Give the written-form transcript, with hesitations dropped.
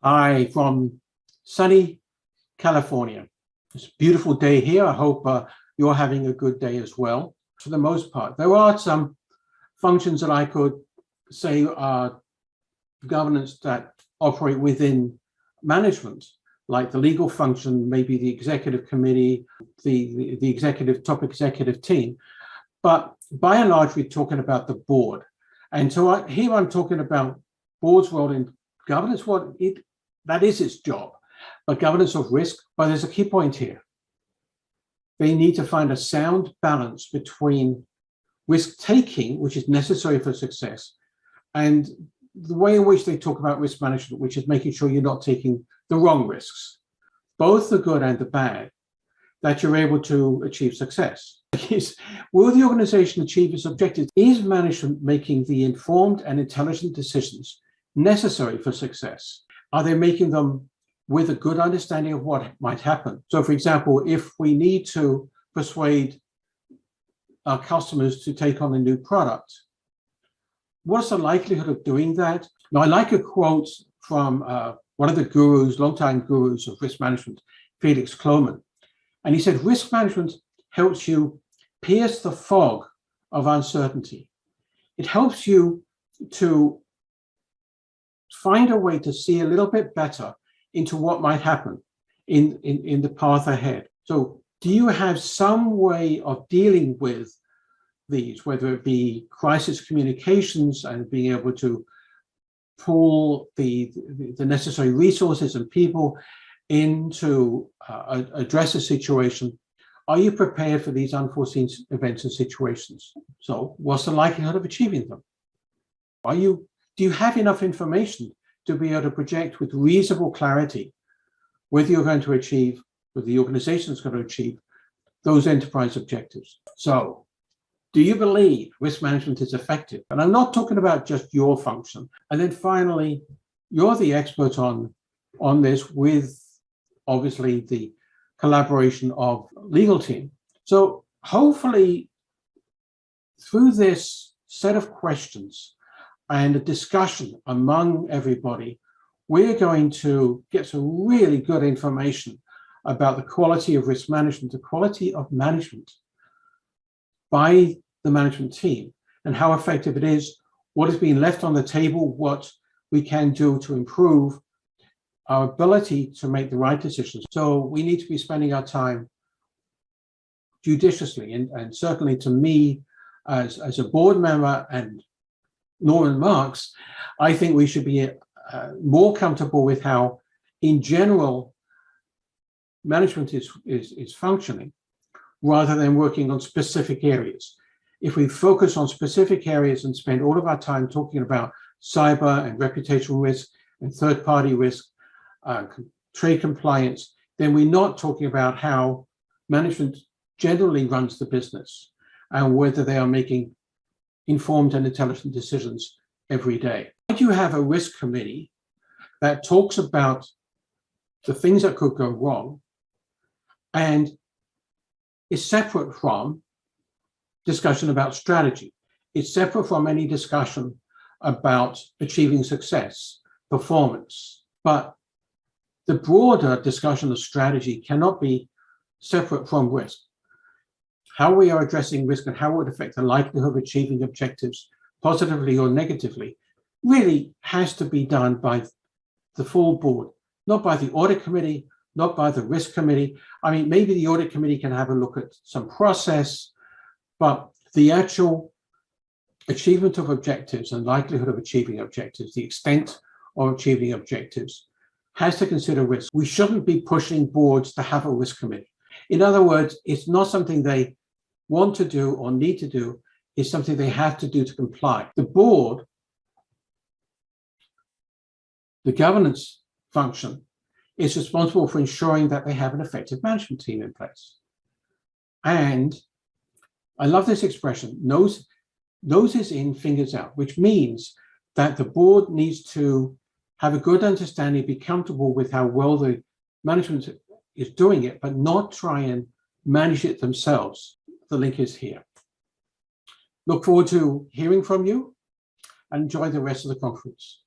Hi, from sunny California. It's a beautiful day here. I hope you're having a good day as well. For the most part, there are some functions that I could say are governance that operate within management, like the legal function, maybe the executive committee, the top executive team. But by and large, we're talking about the board. And so here I'm talking about board's role in governance, that is its job, but governance of risk. But there's a key point here. They need to find a sound balance between risk taking, which is necessary for success, and the way in which they talk about risk management, which is making sure you're not taking the wrong risks, both the good and the bad, that you're able to achieve success. Will the organization achieve its objectives? Is management making the informed and intelligent decisions necessary for success? Are they making them with a good understanding of what might happen? So, for example, if we need to persuade our customers to take on a new product, what's the likelihood of doing that? Now, I like a quote from one of the gurus, longtime gurus of risk management, Felix Kloman. And he said, risk management helps you pierce the fog of uncertainty. It helps you to find a way to see a little bit better into what might happen in the path ahead. So do you have some way of dealing with these, whether it be crisis communications and being able to pull the necessary resources and people in to address a situation? Are you prepared for these unforeseen events and situations? So what's the likelihood of achieving them? Do you have enough information to be able to project with reasonable clarity whether you're going to achieve, whether the organization is going to achieve those enterprise objectives? So do you believe risk management is effective? And I'm not talking about just your function. And then finally, you're the expert on this with obviously the collaboration of legal team. So hopefully through this set of questions and a discussion among everybody, we're going to get some really good information about the quality of risk management, the quality of management by the management team, and how effective it is, what is being left on the table, what we can do to improve our ability to make the right decisions. So we need to be spending our time judiciously, and certainly to me as a board member and Norman Marks, I think we should be more comfortable with how, in general, management is functioning, rather than working on specific areas. If we focus on specific areas and spend all of our time talking about cyber and reputational risk and third-party risk, trade compliance, then we're not talking about how management generally runs the business and whether they are making informed and intelligent decisions every day. Why do you have a risk committee that talks about the things that could go wrong and is separate from discussion about strategy? It's separate from any discussion about achieving success, performance. But the broader discussion of strategy cannot be separate from risk. How we are addressing risk and how it would affect the likelihood of achieving objectives positively or negatively really has to be done by the full board, not by the audit committee, not by the risk committee. I mean, maybe the audit committee can have a look at some process, but the actual achievement of objectives and likelihood of achieving objectives, the extent of achieving objectives, has to consider risk. We shouldn't be pushing boards to have a risk committee. In other words, it's not something they want to do or need to do, is something they have to do to comply. The board, the governance function, is responsible for ensuring that they have an effective management team in place. And I love this expression, nose is in, fingers out, which means that the board needs to have a good understanding, be comfortable with how well the management is doing it, but not try and manage it themselves. The link is here. Look forward to hearing from you and enjoy the rest of the conference.